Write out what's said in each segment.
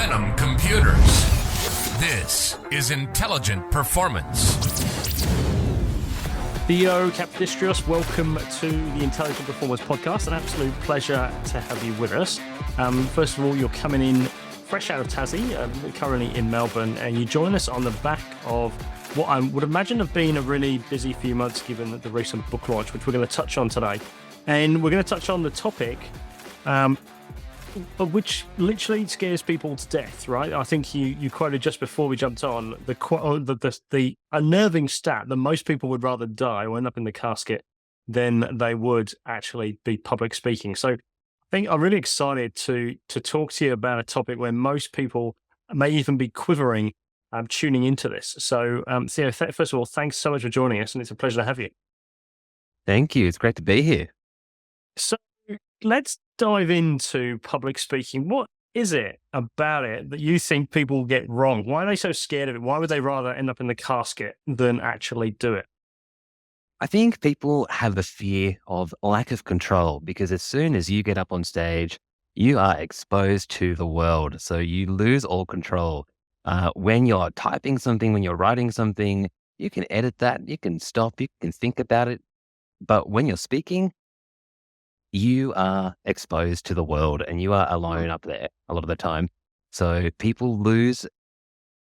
Venom computers. This is Intelligent Performance. Theo Kapodistrias, welcome to the Intelligent Performance podcast. An absolute pleasure to have you with us. First of all, you're coming in fresh out of Tassie, currently in Melbourne, and you join us on the back of what I would imagine have been a really busy few months given the recent book launch, which we're going to touch on today. And we're going to touch on the topic which literally scares people to death, right? I think you quoted just before we jumped on the unnerving stat that most people would rather die or end up in the casket than they would actually be public speaking. So I think I'm really excited to talk to you about a topic where most people may even be quivering tuning into this. So Theo, first of all, thanks so much for joining us, and it's a pleasure to have you. Thank you. It's great to be here. So let's dive into public speaking. What is it about it that you think people get wrong? Why are they so scared of it? Why would they rather end up in the casket than actually do it? I think people have the fear of lack of control because as soon as you get up on stage, you are exposed to the world. So you lose all control. When you're typing something, when you're writing something, you can edit that, you can stop, you can think about it. But when you're speaking, you are exposed to the world and you are alone up there a lot of the time. So people lose,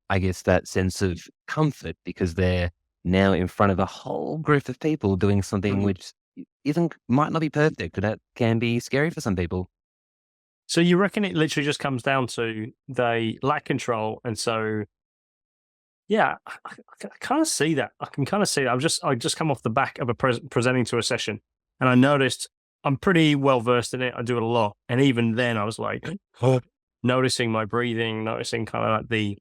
I guess, that sense of comfort because they're now in front of a whole group of people doing something which might not be perfect, and that can be scary for some people. So you reckon it literally just comes down to they lack control, and so yeah, I kind of see that. I can kind of see that. I just come off the back of a presenting to a session, and I noticed I'm pretty well versed in it. I do it a lot, and even then, I was like noticing my breathing, noticing kind of like the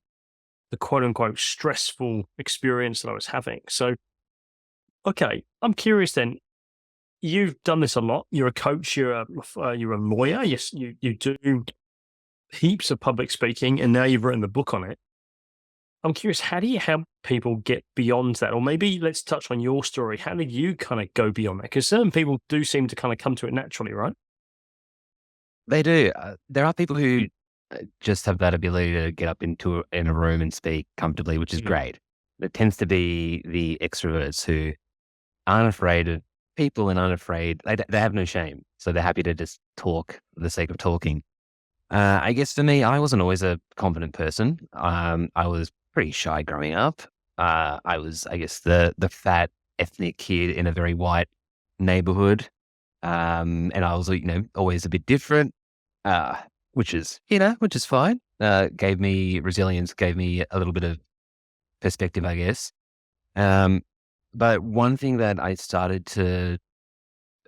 quote unquote stressful experience that I was having. So, okay, I'm curious then. You've done this a lot. You're a coach. You're a lawyer. Yes, you do heaps of public speaking, and now you've written the book on it. I'm curious, how do you help people get beyond that? Or maybe let's touch on your story. How did you kind of go beyond that? Because certain people do seem to kind of come to it naturally, right? They do. There are people who just have that ability to get up in a room and speak comfortably, which is great. It tends to be the extroverts who aren't afraid of people and aren't afraid. They have no shame. So they're happy to just talk for the sake of talking. I guess for me, I wasn't always a confident person. I was pretty shy growing up. I was, I guess, the fat ethnic kid in a very white neighborhood. And I was, always a bit different, which is fine. Gave me resilience, gave me a little bit of perspective, I guess. But one thing that I started to,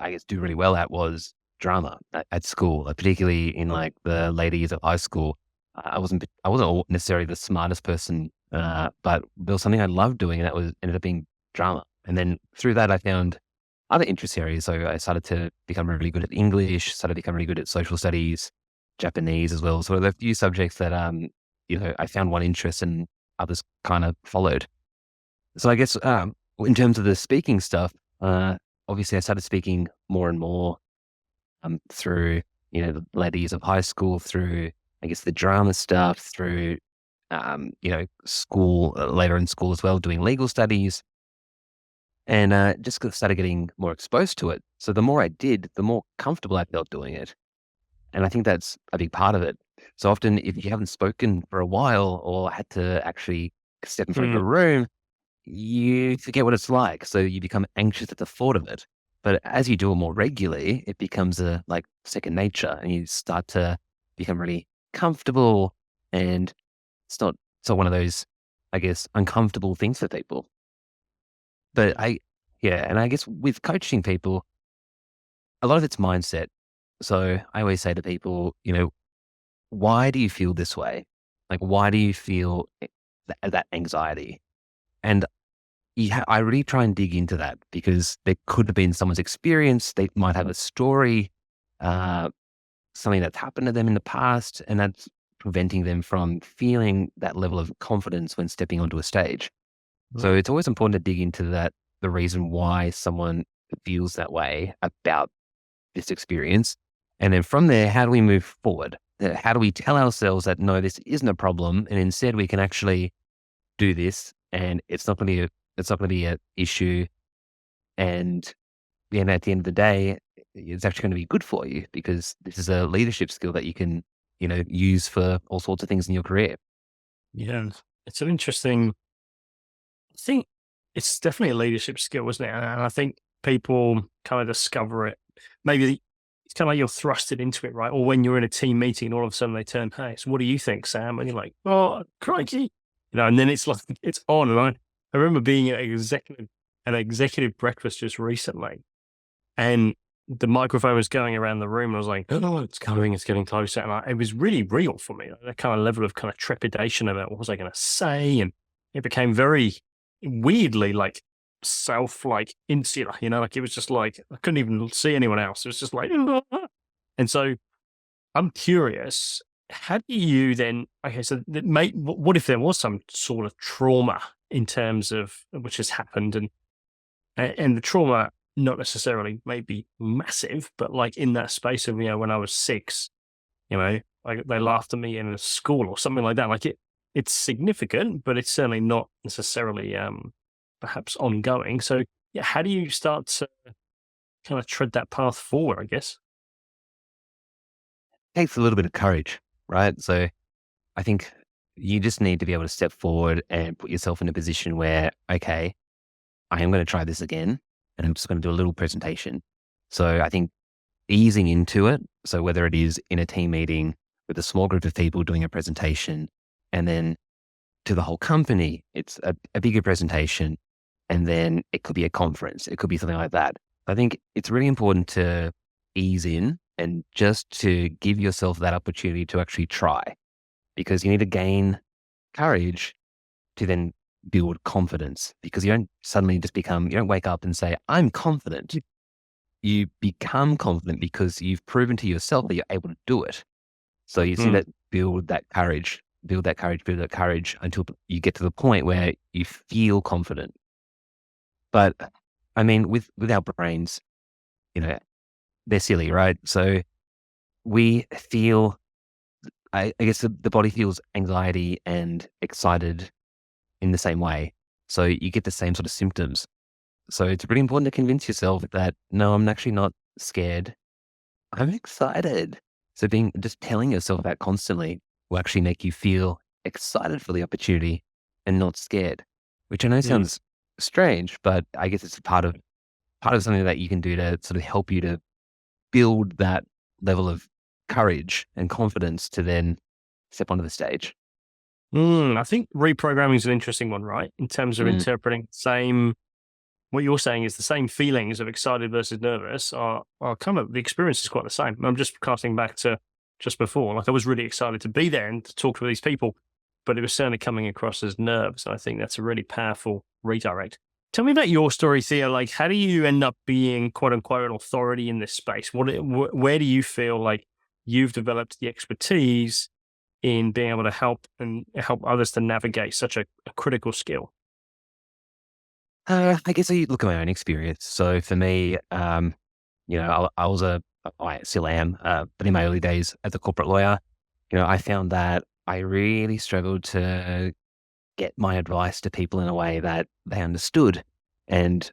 I guess, do really well at was drama at school, particularly in like the later years of high school. I wasn't necessarily the smartest person, but there was something I loved doing, and that ended up being drama. And then through that, I found other interest areas. So I started to become really good at English, started to become really good at social studies, Japanese as well. So there are a few subjects that, I found one interest and others kind of followed. So I guess in terms of the speaking stuff, obviously I started speaking more and more through, the later years of high school, through, I guess, the drama stuff, through, school, later in school as well, doing legal studies, and just started getting more exposed to it. So the more I did, the more comfortable I felt doing it. And I think that's a big part of it. So often if you haven't spoken for a while or had to actually step in front of a room, you forget what it's like. So you become anxious at the thought of it. But as you do it more regularly, it becomes like second nature, and you start to become really comfortable, and it's not one of those, I guess, uncomfortable things for people. But and I guess with coaching people, a lot of it's mindset. So I always say to people, why do you feel this way? Like, why do you feel that anxiety? And I really try and dig into that, because there could have been someone's experience. They might have a story, something that's happened to them in the past, and that's preventing them from feeling that level of confidence when stepping onto a stage. So it's always important to dig into that, the reason why someone feels that way about this experience. And then from there, how do we move forward? how do we tell ourselves that, no, this isn't a problem, and instead we can actually do this, and it's not going to be an issue, and then at the end of the day, it's actually going to be good for you because this is a leadership skill that you can, use for all sorts of things in your career. Yeah. It's an interesting, I think it's definitely a leadership skill, isn't it? And I think people kind of discover it. Maybe it's kind of like you're thrusted into it, right? Or when you're in a team meeting and all of a sudden they turn, hey, so what do you think, Sam? And you're like, oh, crikey. And then it's like, it's on. And I remember being at an executive breakfast just recently, and the microphone was going around the room. And I was like, oh, it's coming, it's getting closer. And it was really real for me, that kind of level of kind of trepidation about what was I going to say. And it became very weirdly like insular, like it was just like, I couldn't even see anyone else. It was just like, and so I'm curious, how do you then, okay, so what if there was some sort of trauma in terms of which has happened, and the trauma not necessarily maybe massive, but like in that space of, when I was 6, like they laughed at me in a school or something like that. Like it's significant, but it's certainly not necessarily perhaps ongoing. So yeah, how do you start to kind of tread that path forward, I guess? Takes a little bit of courage, right? So I think you just need to be able to step forward and put yourself in a position where, okay, I am going to try this again, and I'm just going to do a little presentation. So I think easing into it. So whether it is in a team meeting with a small group of people doing a presentation, and then to the whole company, it's a bigger presentation, and then it could be a conference. It could be something like that. I think it's really important to ease in and just to give yourself that opportunity to actually try, because you need to gain courage to then build confidence, because you don't suddenly just you don't wake up and say, I'm confident. You become confident because you've proven to yourself that you're able to do it. So you see that build that courage until you get to the point where you feel confident. But I mean, with our brains, they're silly, right? So we feel, I guess the body feels anxiety and excited in the same way. So you get the same sort of symptoms. So it's really important to convince yourself that, no, I'm actually not scared. I'm excited. So just telling yourself that constantly will actually make you feel excited for the opportunity and not scared, which I know sounds strange, but I guess it's part of something that you can do to sort of help you to build that level of courage and confidence to then step onto the stage. I think reprogramming is an interesting one, right? In terms of interpreting what you're saying is the same feelings of excited versus nervous are kind of, the experience is quite the same. I'm just casting back to just before, like I was really excited to be there and to talk to these people, but it was certainly coming across as nerves. And I think that's a really powerful redirect. Tell me about your story, Theo. Like, how do you end up being quote unquote an authority in this space? Where do you feel like you've developed the expertise in being able to help others to navigate such a critical skill? I guess I look at my own experience. So for me, I still am, but in my early days as a corporate lawyer, I found that I really struggled to get my advice to people in a way that they understood. And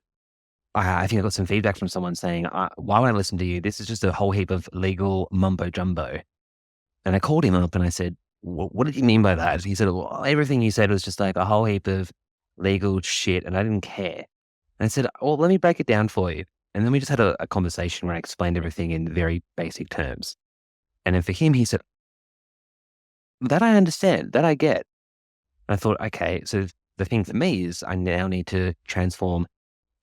I think I got some feedback from someone saying, why would I listen to you? This is just a whole heap of legal mumbo jumbo. And I called him up and I said, what did you mean by that? He said, well, everything you said was just like a whole heap of legal shit, and I didn't care. And I said, well, let me break it down for you. And then we just had a conversation where I explained everything in very basic terms. And then for him, he said, that I understand, that I get. And I thought, okay, so the thing for me is I now need to transform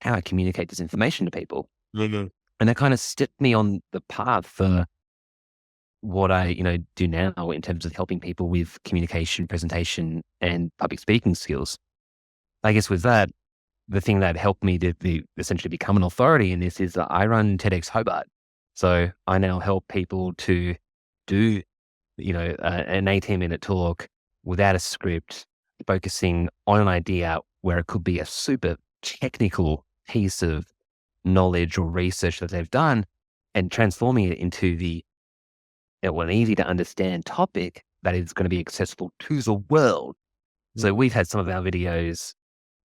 how I communicate this information to people. And that kind of stepped me on the path for what I, do now in terms of helping people with communication, presentation, and public speaking skills. I guess with that, the thing that helped me to essentially become an authority in this is that I run TEDx Hobart. So I now help people to do, an 18-minute talk without a script, focusing on an idea where it could be a super technical piece of knowledge or research that they've done, and transforming it into the an easy to understand topic that is going to be accessible to the world. So we've had some of our videos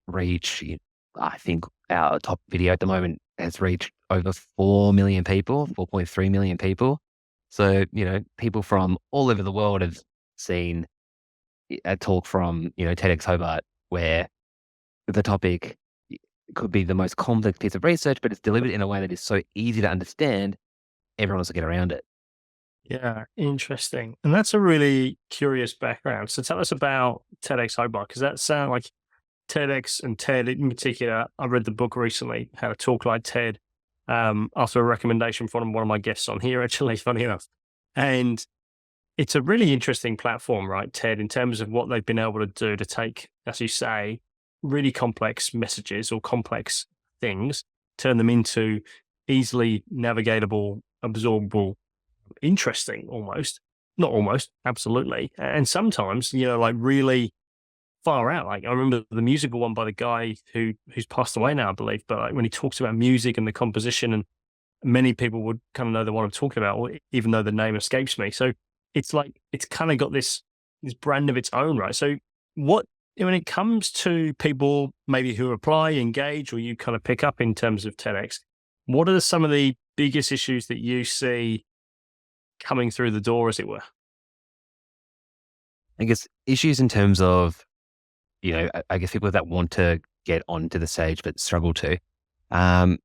reach, I think our top video at the moment has reached over 4 million people, 4.3 million people. So, people from all over the world have seen a talk from, TEDx Hobart, where the topic could be the most complex piece of research, but it's delivered in a way that is so easy to understand, everyone wants to get around it. Yeah, interesting. And that's a really curious background. So tell us about TEDx Hobart, because that sounds like TEDx and TED in particular. I read the book recently, How to Talk Like TED, after a recommendation from one of my guests on here, actually, funny enough. And it's a really interesting platform, right, TED, in terms of what they've been able to do to take, as you say, really complex messages or complex things, turn them into easily navigatable, absorbable, interesting almost, not almost, absolutely. And sometimes, like really far out. Like I remember the musical one by the guy who's passed away now, I believe, but like when he talks about music and the composition, and many people would kind of know the one I'm talking about, even though the name escapes me. So it's like, it's kind of got this brand of its own, right? So when it comes to people maybe who apply, engage, or you kind of pick up in terms of TEDx, what are some of the biggest issues that you see coming through the door, as it were? I guess issues in terms of, I guess people that want to get onto the stage but struggle to. Um,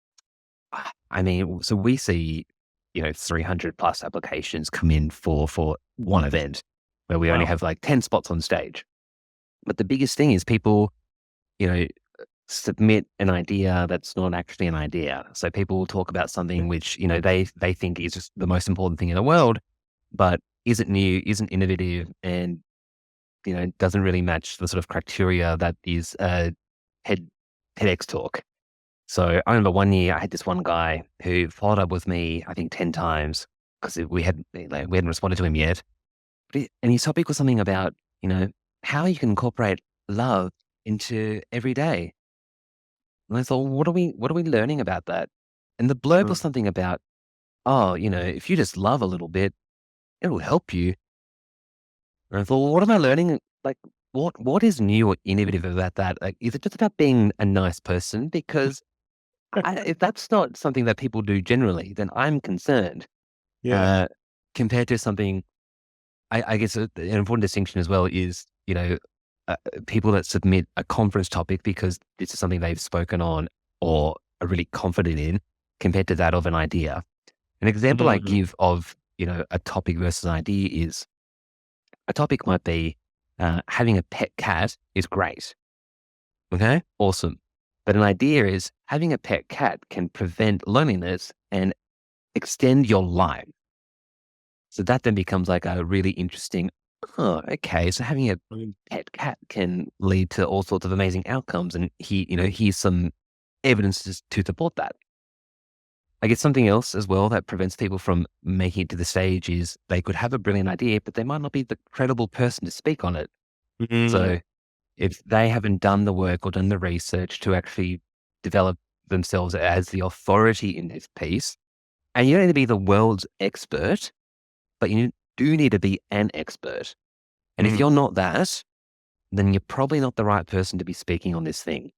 so we see, 300 plus applications come in for one event where we only Wow. have like 10 spots on stage. But the biggest thing is people, you know, submit an idea that's not actually an idea. So people will talk about something which, they think is just the most important thing in the world, but isn't new, isn't innovative, and, doesn't really match the sort of criteria that is a TEDx talk. So I remember one year I had this one guy who followed up with me, I think 10 times, because we hadn't responded to him yet. And his topic was something about, how you can incorporate love into every day. And I thought, what are we learning about that? And the blurb was Mm. something about, oh, if you just love a little bit, it'll help you. And I thought, well, what am I learning? Like, what is new or innovative about that? Like, is it just about being a nice person? Because if that's not something that people do generally, then I'm concerned. Yeah. Uh, Compared to something, I guess an important distinction as well is, people that submit a conference topic because this is something they've spoken on or are really confident in, compared to that of an idea. An example I Mhm. give of, a topic versus an idea is, a topic might be, having a pet cat is great. Okay, awesome. But an idea is having a pet cat can prevent loneliness and extend your life. So that then becomes like a really interesting, oh, okay. So having a Mm. pet cat can lead to all sorts of amazing outcomes. And here's some evidence to support that. I guess something else as well that prevents people from making it to the stage is they could have a brilliant idea, but they might not be the credible person to speak on it. Mm. So if they haven't done the work or done the research to actually develop themselves as the authority in this piece, and you don't need to be the world's expert, but you do need to be an expert. And if Mm. you're not that, then you're probably not the right person to be speaking on this thing.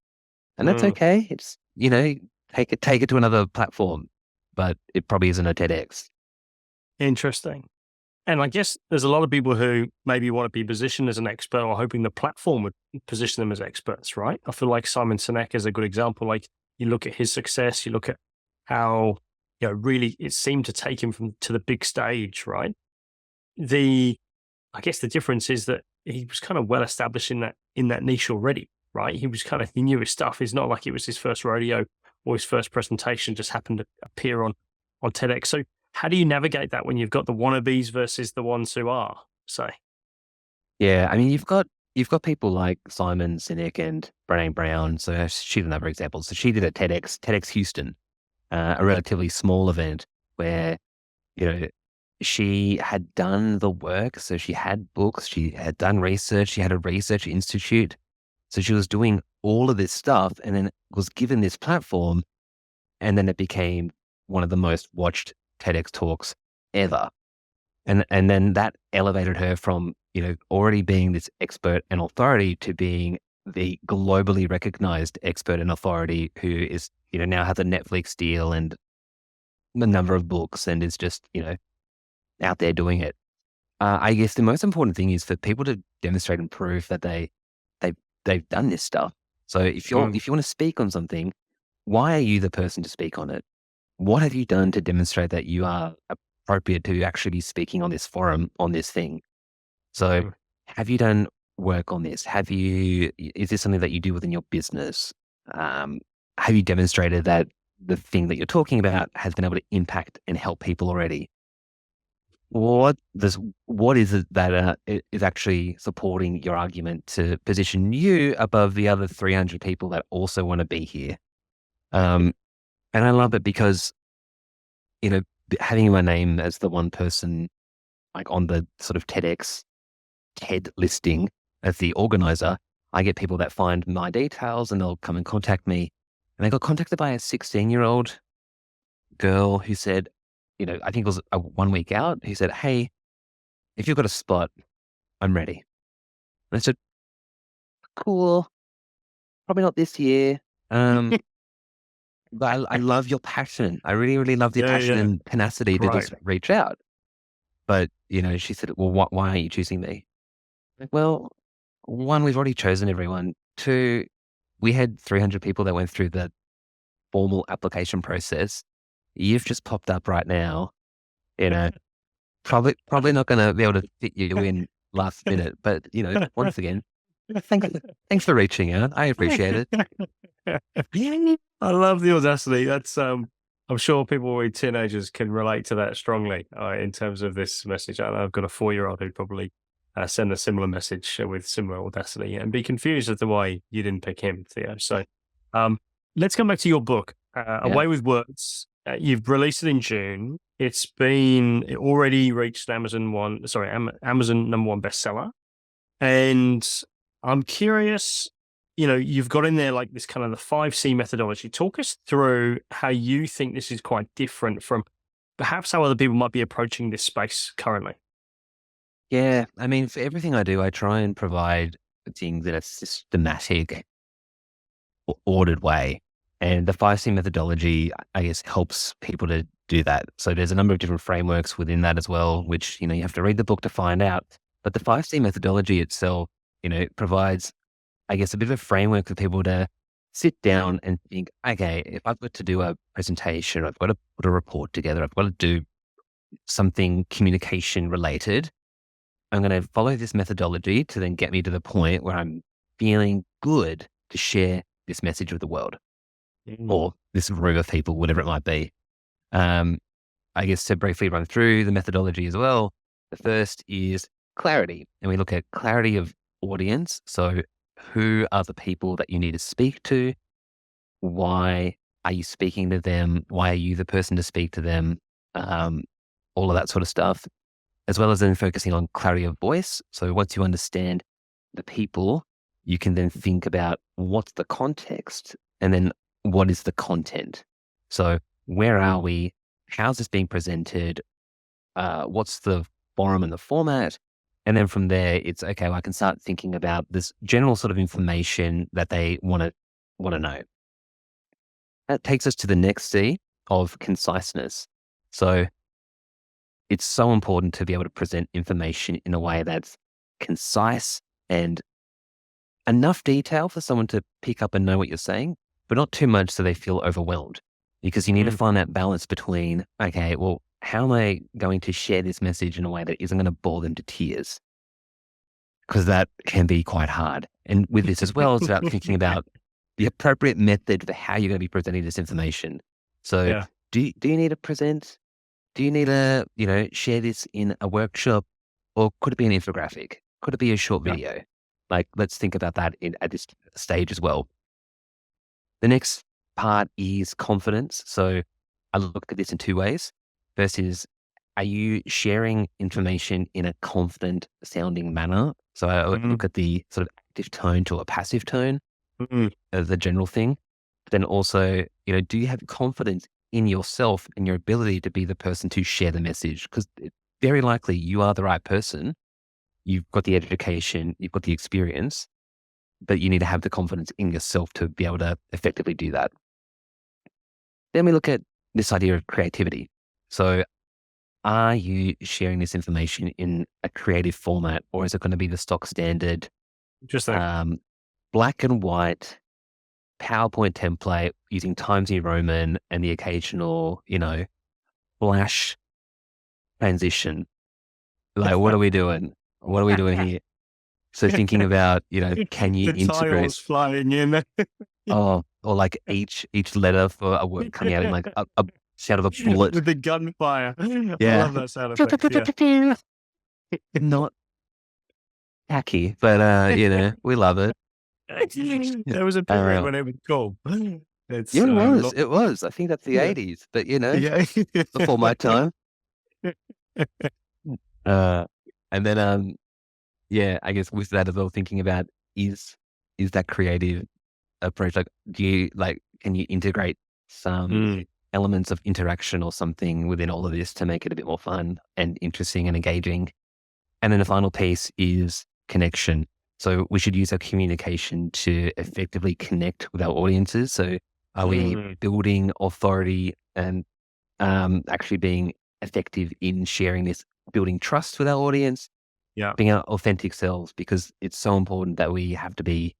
And that's Mm. okay. It's, take it to another platform, but it probably isn't a TEDx. Interesting. And I guess there's a lot of people who maybe want to be positioned as an expert or hoping the platform would position them as experts, right? I feel like Simon Sinek is a good example. Like you look at his success, you look at how, really it seemed to take him to the big stage, right? I guess the difference is that he was kind of well established in that niche already, right? He knew his stuff. It's not like it was his first rodeo or his first presentation just happened to appear on TEDx. So how do you navigate that when you've got the wannabes versus the ones who are, say? Yeah. I mean, you've got people like Simon Sinek and Brené Brown. So she's another example. So she did a TEDx Houston, a relatively small event where, you know, she had done the work. So she had books, she had done research, she had a research institute. So she was doing all of this stuff and then was given this platform. And then it became one of the most watched TEDx talks ever. And then that elevated her from, already being this expert and authority to being the globally recognized expert and authority who is, now has a Netflix deal and a number of books and is just, out there doing it. I guess the most important thing is for people to demonstrate and prove that they've done this stuff. So if you want to speak on something, why are you the person to speak on it? What have you done to demonstrate that you are appropriate to actually be speaking on this forum, on this thing? So have you done work on this? Is this something that you do within your business? Have you demonstrated that the thing that you're talking about has been able to impact and help people already? What is it that is actually supporting your argument to position you above the other 300 people that also want to be here? And I love it because, having my name as the one person like on the sort of TED listing as the organizer, I get people that find my details and they'll come and contact me. And I got contacted by a 16-year-old girl who said, I think it was 1 week out, who said, "Hey, if you've got a spot, I'm ready." And I said, "Cool, probably not this year." But I love your passion. I really, really love your passion and tenacity to just reach out. But, she said, "Well, why aren't you choosing me?" Like, well, one, we've already chosen everyone. Two, we had 300 people that went through the formal application process. You've just popped up right now, probably not going to be able to fit you in last minute. But, once again, thanks for reaching out. I appreciate it. I love the audacity. That's I'm sure people with teenagers can relate to that strongly in terms of this message. I've got a 4-year-old who'd probably send a similar message with similar audacity and be confused as to why you didn't pick him, Theo. So let's come back to your book, Away with Words. You've released it in June. It already reached Amazon number one bestseller. And I'm curious, you've got in there like this kind of the 5C methodology. Talk us through how you think this is quite different from perhaps how other people might be approaching this space currently. Yeah. I mean, for everything I do, I try and provide things in a systematic, ordered way. And the 5C methodology, I guess, helps people to do that. So there's a number of different frameworks within that as well, which, you have to read the book to find out. But the 5C methodology itself, provides, I guess, a bit of a framework for people to sit down and think, okay, if I've got to do a presentation, I've got to put a report together, I've got to do something communication related, I'm going to follow this methodology to then get me to the point where I'm feeling good to share this message with the world or this room of people, whatever it might be. I guess to briefly run through the methodology as well, the first is clarity. And we look at clarity of audience. So who are the people that you need to speak to? Why are you speaking to them? Why are you the person to speak to them? All of that sort of stuff, as well as then focusing on clarity of voice. So once you understand the people, you can then think about what's the context and then what is the content. So where are we? How's this being presented? What's the forum and the format? And then from there, it's okay, well, I can start thinking about this general sort of information that they want to know. That takes us to the next C of conciseness. So it's so important to be able to present information in a way that's concise and enough detail for someone to pick up and know what you're saying, but not too much so they feel overwhelmed. Because you need to find that balance between, okay, well, how am I going to share this message in a way that isn't going to bore them to tears? Because that can be quite hard. And with this as well, it's about thinking about the appropriate method for how you're going to be presenting this information. So do you need to present? Do you need to, share this in a workshop, or could it be an infographic? Could it be a short video? Like, let's think about that at this stage as well. The next part is confidence. So I look at this in two ways. First is, are you sharing information in a confident sounding manner? So I would look at the sort of active tone to a passive tone as the general thing. But then also, do you have confidence in yourself and your ability to be the person to share the message? Because very likely you are the right person. You've got the education, you've got the experience, but you need to have the confidence in yourself to be able to effectively do that. Then we look at this idea of creativity. So are you sharing this information in a creative format, or is it going to be the stock standard Just that. black and white PowerPoint template using Times New Roman and the occasional, flash transition? Like, what are we doing? What are we doing here? So thinking about, can you the integrate? tiles flying in. Oh, or like each letter for a word coming out in like a sound of a bullet. With the gunfire. Yeah. I love that sound effect. Yeah. Not tacky, but we love it. There was a period when it was cool. It's Yeah, it was. I think that's the 80s, but yeah. before my time. And then I guess with that as well, thinking about is that creative approach, like, can you integrate some elements of interaction or something within all of this to make it a bit more fun and interesting and engaging? And then the final piece is connection. So we should use our communication to effectively connect with our audiences. So are we building authority and actually being effective in sharing this, building trust with our audience, being our authentic selves, because it's so important that we have to be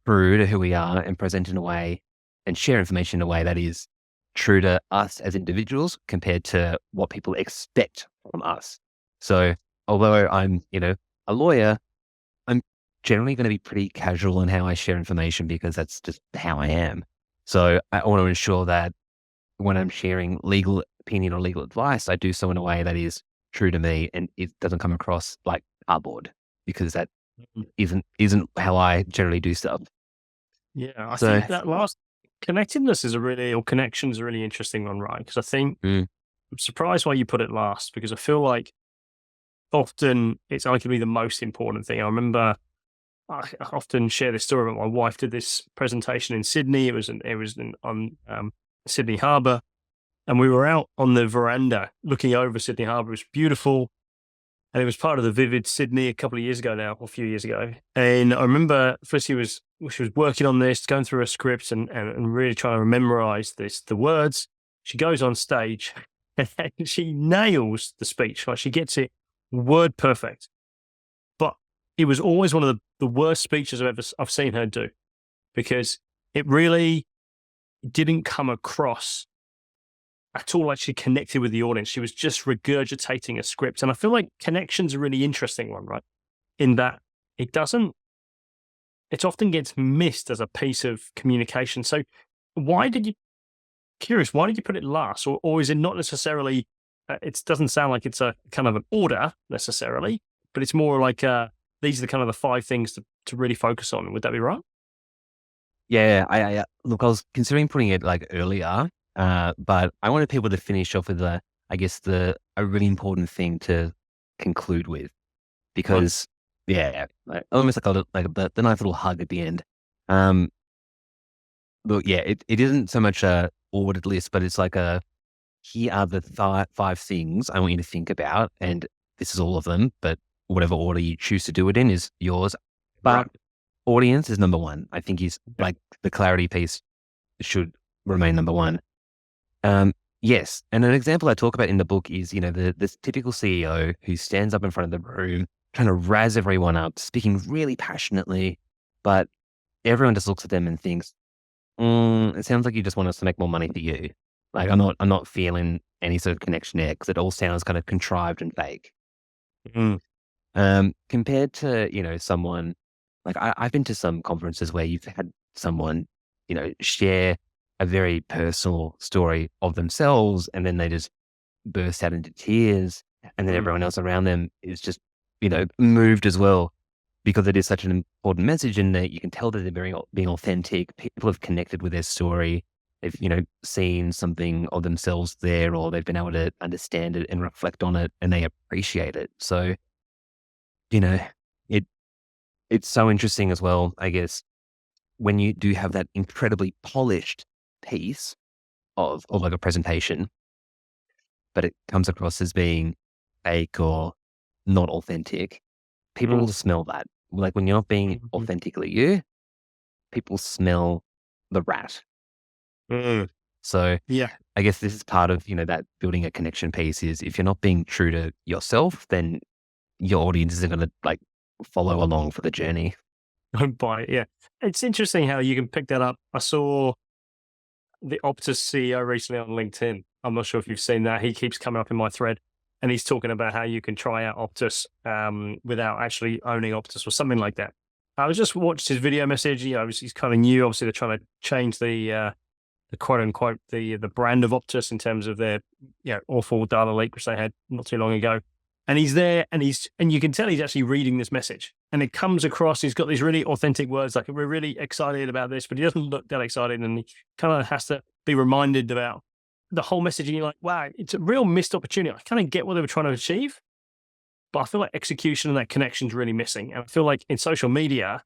true to who we are and present in a way and share information in a way that is true to us as individuals compared to what people expect from us. So although I'm, a lawyer, I'm generally going to be pretty casual in how I share information because that's just how I am. So I want to ensure that when I'm sharing legal opinion or legal advice, I do so in a way that is true to me and it doesn't come across like cardboard, because that isn't how I generally do stuff. Yeah, I think that last connectedness or connection is a really interesting one, right? Because I think I'm surprised why you put it last, because I feel like often it's arguably the most important thing. I remember I often share this story about my wife did this presentation in Sydney. It was on Sydney Harbour, and we were out on the veranda looking over Sydney Harbour. It was beautiful, and it was part of the Vivid Sydney a couple of years ago now, or a few years ago. And I remember first she was working on this, going through a script and really trying to memorize the words. She goes on stage and she nails the speech. Like, she gets it word perfect. But it was always one of the worst speeches I've seen her do, because it really didn't come across at all like she connected with the audience. She was just regurgitating a script. And I feel like connection's a really interesting one, right? In that it often gets missed as a piece of communication. So why did you put it last? Or is it not necessarily, it doesn't sound like it's a kind of an order necessarily, but it's more like these are the kind of the 5 things to really focus on. Would that be right? Yeah, I look, I was considering putting it like earlier, but I wanted people to finish off with a really important thing to conclude with, because almost like the nice little hug at the end. Look, it isn't so much a ordered list, but it's like here are the 5 things I want you to think about, and this is all of them, but whatever order you choose to do it in is yours. But audience is number 1. I think is like the clarity piece should remain number 1. Yes. And an example I talk about in the book is, the typical CEO who stands up in front of the room, trying to razz everyone up, speaking really passionately, but everyone just looks at them and thinks, it sounds like you just want us to make more money for you. Like, I'm not feeling any sort of connection there, because it all sounds kind of contrived and fake. Compared to, someone like I've been to some conferences where you've had someone, share a very personal story of themselves, and then they just burst out into tears, and then everyone else around them is just, moved as well, because it is such an important message, and that you can tell that they're being authentic. People have connected with their story. They've, seen something of themselves there, or they've been able to understand it and reflect on it, and they appreciate it. So, it's so interesting as well, I guess, when you do have that incredibly polished piece of like a presentation, but it comes across as being fake or not authentic, people will smell that. Like when you're not being Mhm. authentically you, people smell the rat. Mm. So Yeah. I guess this is part of, that building a connection piece is if you're not being true to yourself, then your audience isn't going to like follow along for the journey. Don't buy it. Yeah. It's interesting how you can pick that up. I saw the Optus CEO recently on LinkedIn. I'm not sure if you've seen that. He keeps coming up in my thread and he's talking about how you can try out Optus without actually owning Optus or something like that. I was just watched his video message. Obviously he's kind of new. Obviously they're trying to change the quote unquote the brand of Optus in terms of their awful data leak which they had not too long ago. And he's there, and you can tell he's actually reading this message, and it comes across. He's got these really authentic words, like we're really excited about this, but he doesn't look that excited, and he kind of has to be reminded about the whole message. And you're like, wow, it's a real missed opportunity. I kind of get what they were trying to achieve, but I feel like execution and that connection is really missing. And I feel like in social media,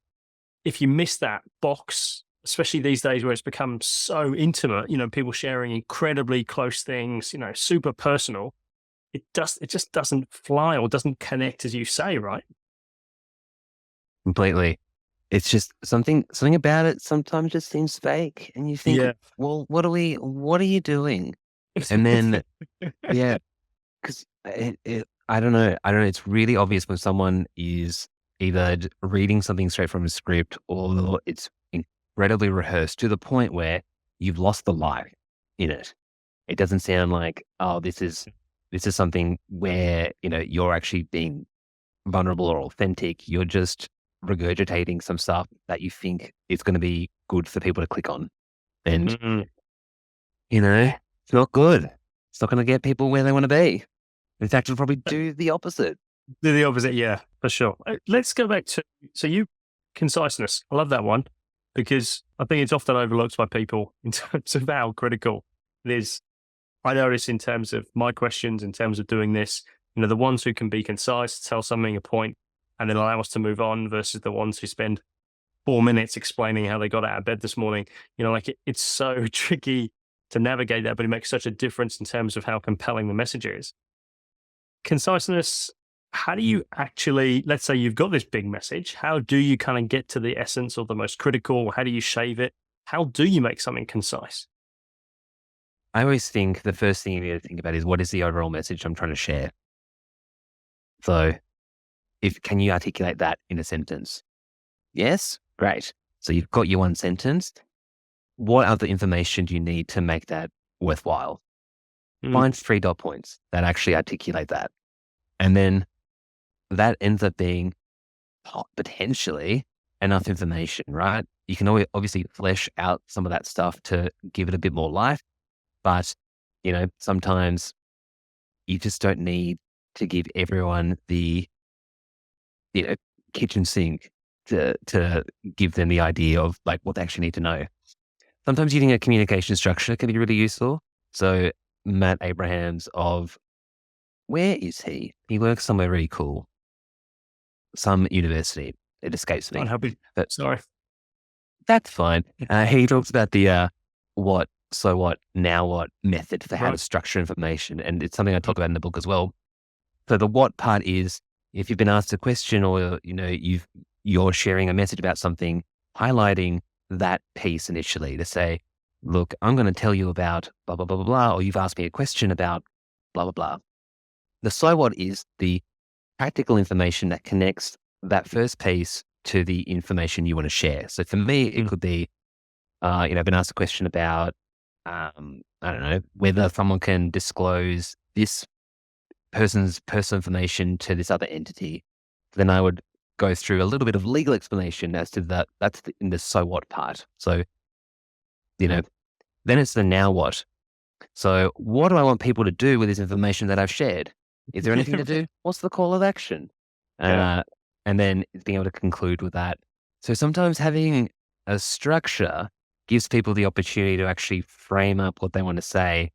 if you miss that box, especially these days where it's become so intimate, people sharing incredibly close things, super personal, it just doesn't fly or doesn't connect as you say, right? Completely. It's just something about it sometimes just seems fake. And you think, Yeah. well, what are you doing? And then, yeah, because I don't know. It's really obvious when someone is either reading something straight from a script or it's incredibly rehearsed to the point where you've lost the life in it. It doesn't sound like, oh, this is something where, you're actually being vulnerable or authentic. You're just regurgitating some stuff that you think is going to be good for people to click on. And, Mm-mm. it's not good. It's not going to get people where they want to be. In fact, it'll probably do the opposite. Do the opposite, yeah, for sure. Let's go back to conciseness. I love that one because I think it's often overlooked by people in terms of how critical it is. I notice in terms of my questions, in terms of doing this, the ones who can be concise, tell something a point, and then allow us to move on versus the ones who spend 4 minutes explaining how they got out of bed this morning. It's so tricky to navigate that, but it makes such a difference in terms of how compelling the message is. Conciseness, how do you actually, let's say you've got this big message, how do you kind of get to the essence or the most critical? How do you shave it? How do you make something concise? I always think the first thing you need to think about is what is the overall message I'm trying to share? So can you articulate that in a sentence? Yes? Great. So you've got your one sentence. What other information do you need to make that worthwhile? Find 3 dot points that actually articulate that. And then that ends up being potentially enough information, right? You can always obviously flesh out some of that stuff to give it a bit more life. But, sometimes you just don't need to give everyone the, kitchen sink to give them the idea of like what they actually need to know. Sometimes using a communication structure can be really useful. So Matt Abrahams where is he? He works somewhere really cool. Some university. It escapes me. Unhappy. But Sorry. that's fine. He talks about the what, so what, now what method for how to Right. structure information. And it's something I talk about in the book as well. So the what part is if you've been asked a question or, you're sharing a message about something, highlighting that piece initially to say, look, I'm going to tell you about blah, blah, blah, blah, blah, or you've asked me a question about blah, blah, blah. The so what is the practical information that connects that first piece to the information you want to share. So for me, it could be, I've been asked a question about, I don't know, whether someone can disclose this person's personal information to this other entity. Then I would go through a little bit of legal explanation as to that. That's in the so what part. So, then it's the now what. So what do I want people to do with this information that I've shared? Is there anything to do? What's the call of action? Yeah. And then being able to conclude with that. So sometimes having a structure gives people the opportunity to actually frame up what they want to say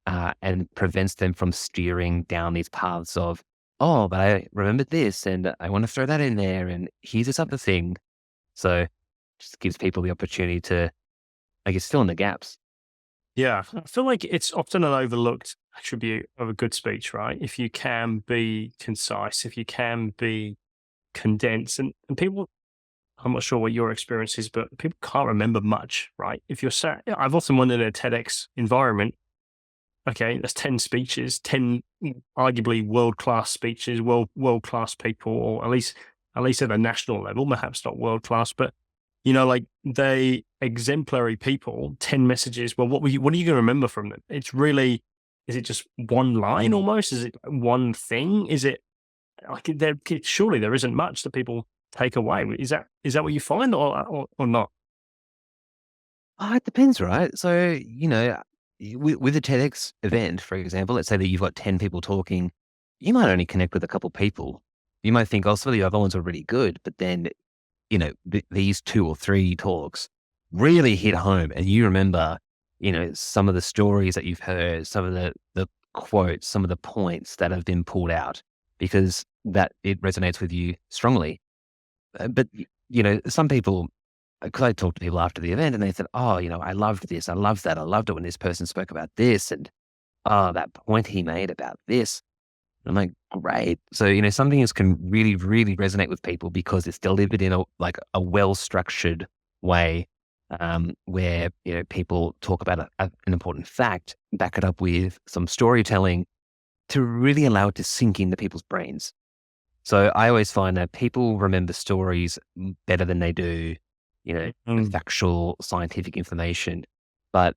and prevents them from steering down these paths of, oh, but I remembered this and I want to throw that in there and here's this other thing. So just gives people the opportunity to, I guess, fill in the gaps. Yeah. I feel like it's often an overlooked attribute of a good speech, right? If you can be concise, if you can be condensed, and people, I'm not sure what your experience is, but people can't remember much, right? If you're sat, I've often wondered in a TEDx environment, okay, that's 10 speeches, 10 arguably world-class speeches, world-class people, or at least at a national level, perhaps not world-class, but like they exemplary people, 10 messages. Well, what are you going to remember from them? It's really, is it just one line almost? Is it one thing? Is it like surely there isn't much that people take away. Is that what you find or not? It depends, right? So, with a TEDx event, for example, let's say that you've got 10 people talking, you might only connect with a couple people. You might think, oh, some of the other ones are really good, but then, these 2 or 3 talks really hit home, and you remember, some of the stories that you've heard, some of the quotes, some of the points that have been pulled out because that it resonates with you strongly. But, some people, because I talked to people after the event and they said, oh, I loved this. I loved that. I loved it when this person spoke about this. And, oh, that point he made about this. And I'm like, great. So, some things can really, really resonate with people because it's delivered in a well-structured way, where, people talk about an important fact, back it up with some storytelling to really allow it to sink into people's brains. So I always find that people remember stories better than they do, factual scientific information. But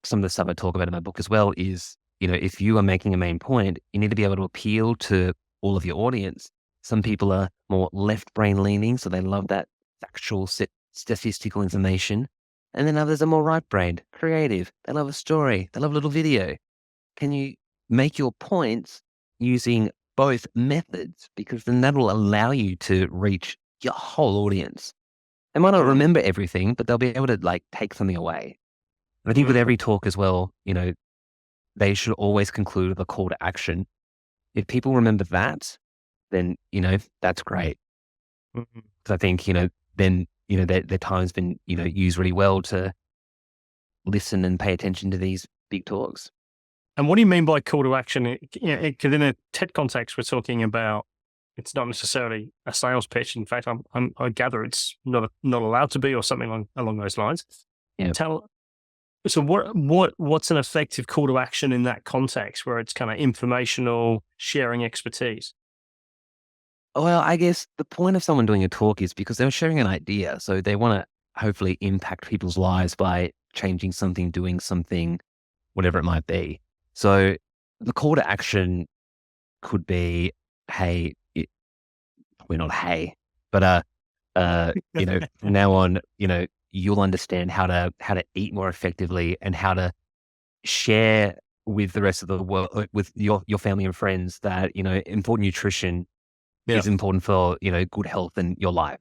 some of the stuff I talk about in my book as well is, if you are making a main point, you need to be able to appeal to all of your audience. Some people are more left brain leaning, so they love that factual statistical information. And then others are more right brained, creative. They love a story. They love a little video. Can you make your points using both methods? Because then that will allow you to reach your whole audience. They might not remember everything, but they'll be able to take something away. And I think with every talk as well, they should always conclude with a call to action. If people remember that, then, that's great. Because I think, then, their time's been, used really well to listen and pay attention to these big talks. And what do you mean by call to action? Because in a TED context, we're talking about, it's not necessarily a sales pitch. In fact, I gather it's not allowed to be, or something along those lines. Yeah. So what's an effective call to action in that context where it's kind of informational, sharing expertise? Well, I guess the point of someone doing a talk is because they're sharing an idea. So they want to hopefully impact people's lives by changing something, doing something, whatever it might be. So the call to action could be, hey, we're not hey, but from now on, you'll understand how to eat more effectively and how to share with the rest of the world, with your family and friends, that important nutrition is important for good health and your life.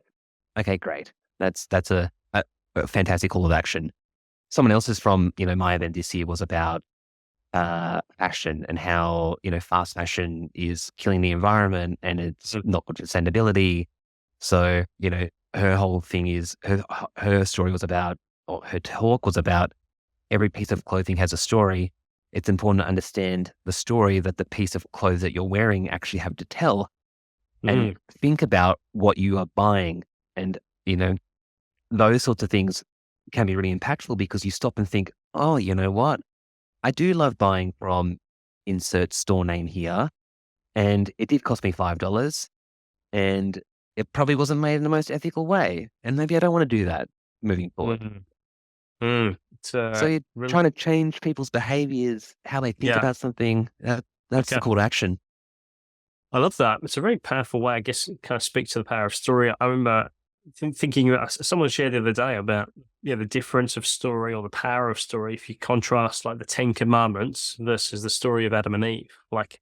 Okay, great. That's a fantastic call of action. Someone else's from my event this year was about fashion and how fast fashion is killing the environment and it's not good for sustainability. So her whole thing is her story was about, or her talk was about, every piece of clothing has a story. It's important to understand the story that the piece of clothes that you're wearing actually have to tell, and think about what you are buying. And those sorts of things can be really impactful because you stop and think, oh, you know what? I do love buying from insert store name here, and it did cost me $5, and it probably wasn't made in the most ethical way. And maybe I don't want to do that moving forward. So you're really trying to change people's behaviors, how they think about something. That's the call to action. I love that. It's a very powerful way, I guess, it kind of speaks to the power of story. I remember thinking about, someone shared the other day about the difference of story, or the power of story, if you contrast like the 10 Commandments versus the story of Adam and Eve. Like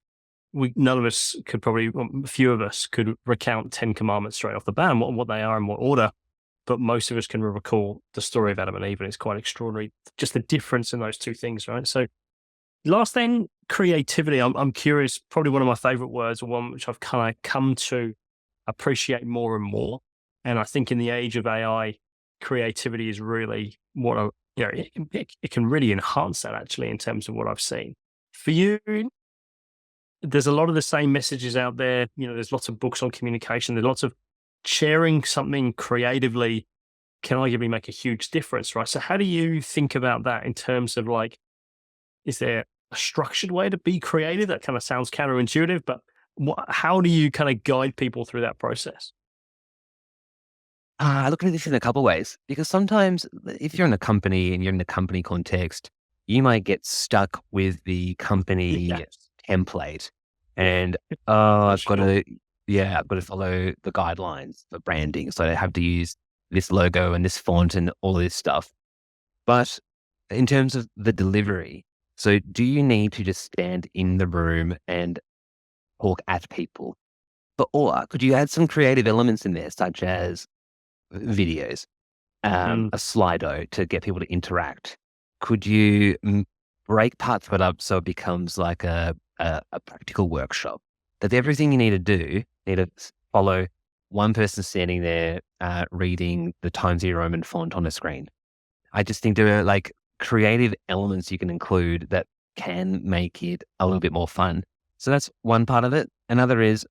none of us could probably, well, a few of us could recount 10 Commandments straight off the bat and what they are in what order, but most of us can recall the story of Adam and Eve, and it's quite extraordinary, just the difference in those two things, right? So last then, creativity. I'm curious, probably one of my favorite words, or one which I've kind of come to appreciate more and more. And I think in the age of AI, creativity is really what it can really enhance that, actually, in terms of what I've seen. For you, there's a lot of the same messages out there. There's lots of books on communication. There's lots of sharing something creatively can arguably make a huge difference, right? So how do you think about that in terms of like, is there a structured way to be creative? That kind of sounds counterintuitive, but how do you kind of guide people through that process? I look at this in a couple of ways, because sometimes if you're in a company and you're in the company context, you might get stuck with the company Yes. template and, I've got to follow the guidelines for branding. So I have to use this logo and this font and all this stuff. But in terms of the delivery, so do you need to just stand in the room and talk at people? Or could you add some creative elements in there, such as videos, a Slido to get people to interact? Could you break parts of it up so it becomes like a practical workshop? That everything you need to do, need to follow one person standing there reading the Times New Roman font on a screen. I just think there are like creative elements you can include that can make it a little bit more fun. So that's one part of it. Another is,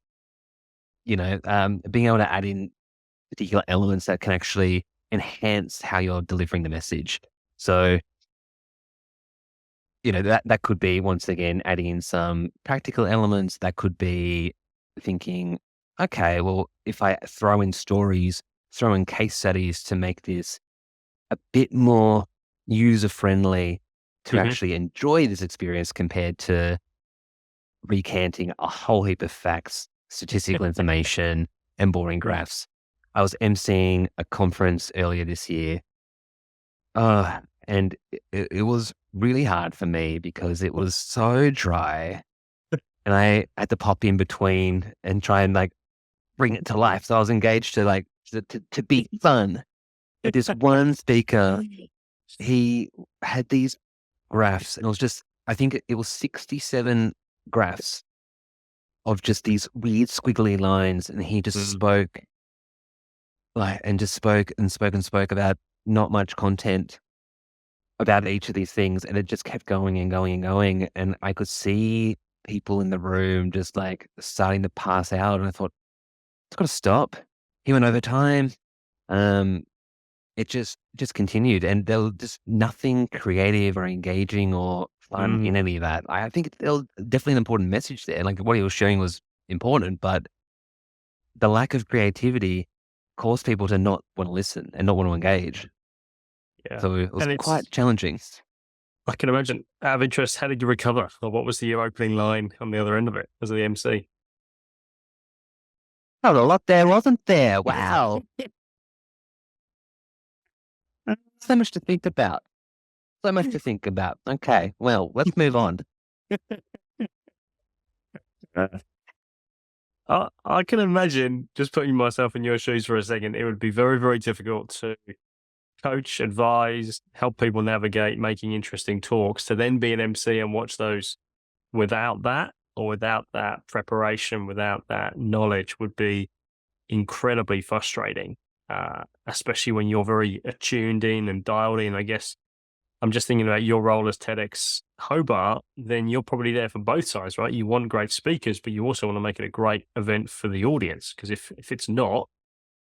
being able to add in particular elements that can actually enhance how you're delivering the message. So, that could be, once again, adding in some practical elements. That could be thinking, okay, well, if I throw in stories, throw in case studies to make this a bit more user-friendly to actually enjoy this experience compared to recanting a whole heap of facts, statistical information, and boring graphs. I was emceeing a conference earlier this year, and it was really hard for me because it was so dry, and I had to pop in between and try and like bring it to life. So I was engaged to to be fun. But this one speaker, he had these graphs, and it was just, I think it was 67 graphs of just these weird squiggly lines, and he just spoke about not much content about each of these things, and it just kept going and going and going, and I could see people in the room just like starting to pass out, and I thought, it's got to stop. He went over time. It just continued, and there was just nothing creative or engaging or fun in any of that. I think there was definitely an important message there. Like what he was sharing was important, but the lack of creativity caused people to not want to listen and not want to engage. Yeah. So it was quite challenging. I can imagine. Out of interest, how did you recover? Or what was your opening line on the other end of it as the MC? Not a lot there, wasn't there? Wow. So much to think about. Okay, well, let's move on. I can imagine, just putting myself in your shoes for a second, it would be very, very difficult to coach, advise, help people navigate making interesting talks, to then be an MC and watch those without that, or without that preparation, without that knowledge, would be incredibly frustrating, especially when you're very attuned in and dialed in. I guess I'm just thinking about your role as TEDx Hobart, then you're probably there for both sides, right? You want great speakers, but you also want to make it a great event for the audience, because if it's not,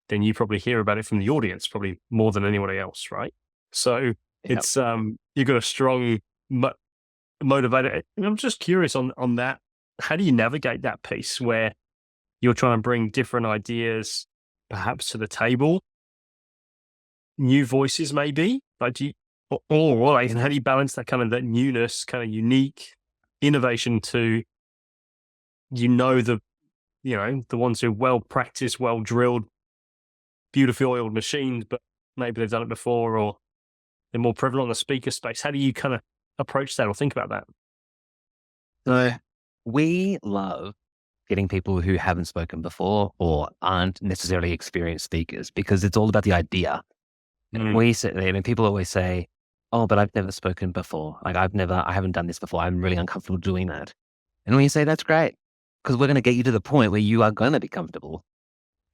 then you probably hear about it from the audience, probably more than anybody else, right? So it's, you've got a strong motivator. And I'm just curious on that. How do you navigate that piece where you're trying to bring different ideas perhaps to the table, new voices maybe, like and how do you balance that kind of that newness, kind of unique innovation to, the ones who are well practiced, well drilled, beautifully oiled machines, but maybe they've done it before, or they're more prevalent on the speaker space. How do you kind of approach that or think about that? So we love getting people who haven't spoken before or aren't necessarily experienced speakers, because it's all about the idea. And we sit there and people always say, oh, but I've never spoken before. Like I haven't done this before. I'm really uncomfortable doing that. And we say, that's great, because we're going to get you to the point where you are going to be comfortable.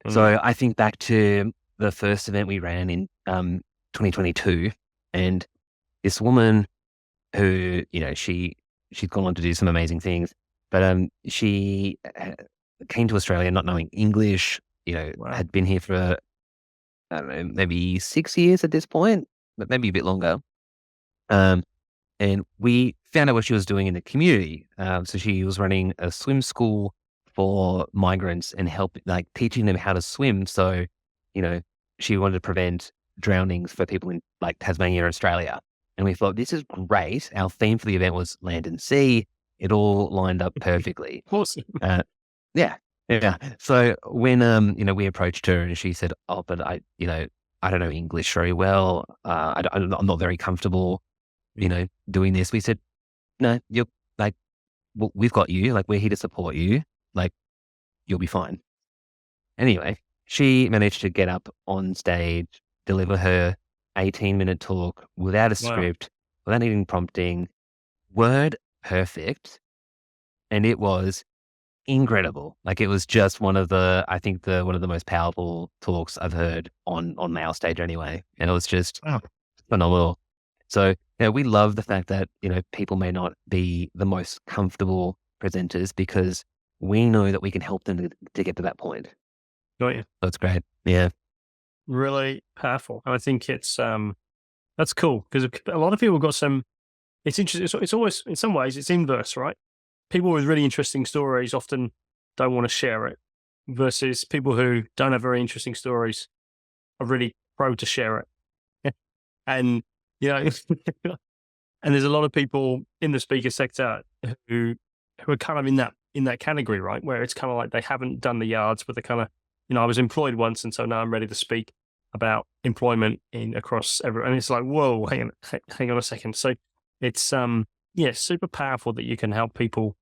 So I think back to the first event we ran in 2022, and this woman who, she she's gone on to do some amazing things. But she came to Australia not knowing English, Wow. had been here for, I don't know, maybe 6 years at this point, but maybe a bit longer. And we found out what she was doing in the community. So she was running a swim school for migrants and teaching them how to swim. So, she wanted to prevent drownings for people in like Tasmania or Australia. And we thought, this is great. Our theme for the event was land and sea. It all lined up perfectly. Awesome. Yeah. Yeah. So when, we approached her and she said, oh, but I don't know English very well. I'm not very comfortable, doing this. We said, no, you're like, well, we've got you. Like, we're here to support you. Like, you'll be fine. Anyway, she managed to get up on stage, deliver her 18-minute talk without a script, without needing prompting, word perfect. And it was incredible. Like, it was just one of the most powerful talks I've heard on our stage anyway. And it was just phenomenal. So, we love the fact that, people may not be the most comfortable presenters because we know that we can help them to get to that point. Got you. That's great. Yeah. Really powerful. And I think it's, that's cool because a lot of people got some, it's interesting. It's always, in some ways, it's inverse, right? People with really interesting stories often don't want to share it versus people who don't have very interesting stories are really pro to share it. And, and there's a lot of people in the speaker sector who are kind of in that category, right? Where it's kind of like they haven't done the yards, but they kind of, I was employed once, and so now I'm ready to speak about employment across everyone. And it's like, whoa, hang on a second. So it's super powerful that you can help people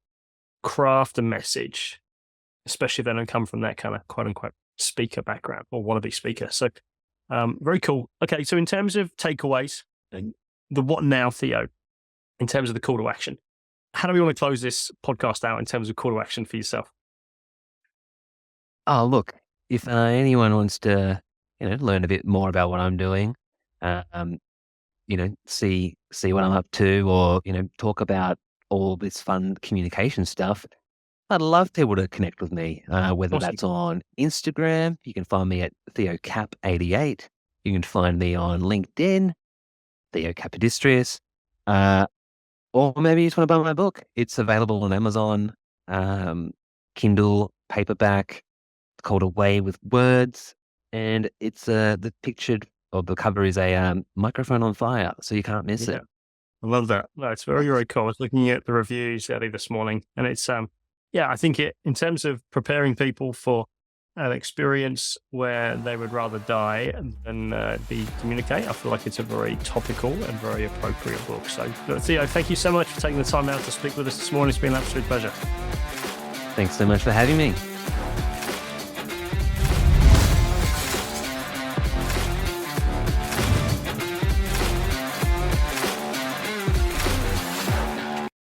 craft a message, especially if they don't come from that kind of quote unquote speaker background or wannabe speaker. So very cool. Okay, so in terms of takeaways, the what now, Theo, in terms of the call to action, how do we want to close this podcast out in terms of call to action for yourself? Oh, look, if anyone wants to, learn a bit more about what I'm doing, see what I'm up to, or, talk about all this fun communication stuff, I'd love people to connect with me, whether Awesome. that's on Instagram. You can find me at Theo Kap88. You can find me on LinkedIn, Theo Kapodistrias. Or maybe you just want to buy my book. It's available on Amazon, Kindle, paperback. It's called Away with Words. And it's the cover is a microphone on fire, so you can't miss it. I love that. No, it's very, very cool. I was looking at the reviews early this morning, and it's I think in terms of preparing people for an experience where they would rather die than communicate, I feel like it's a very topical and very appropriate book. So, Theo, thank you so much for taking the time out to speak with us this morning. It's been an absolute pleasure. Thanks so much for having me.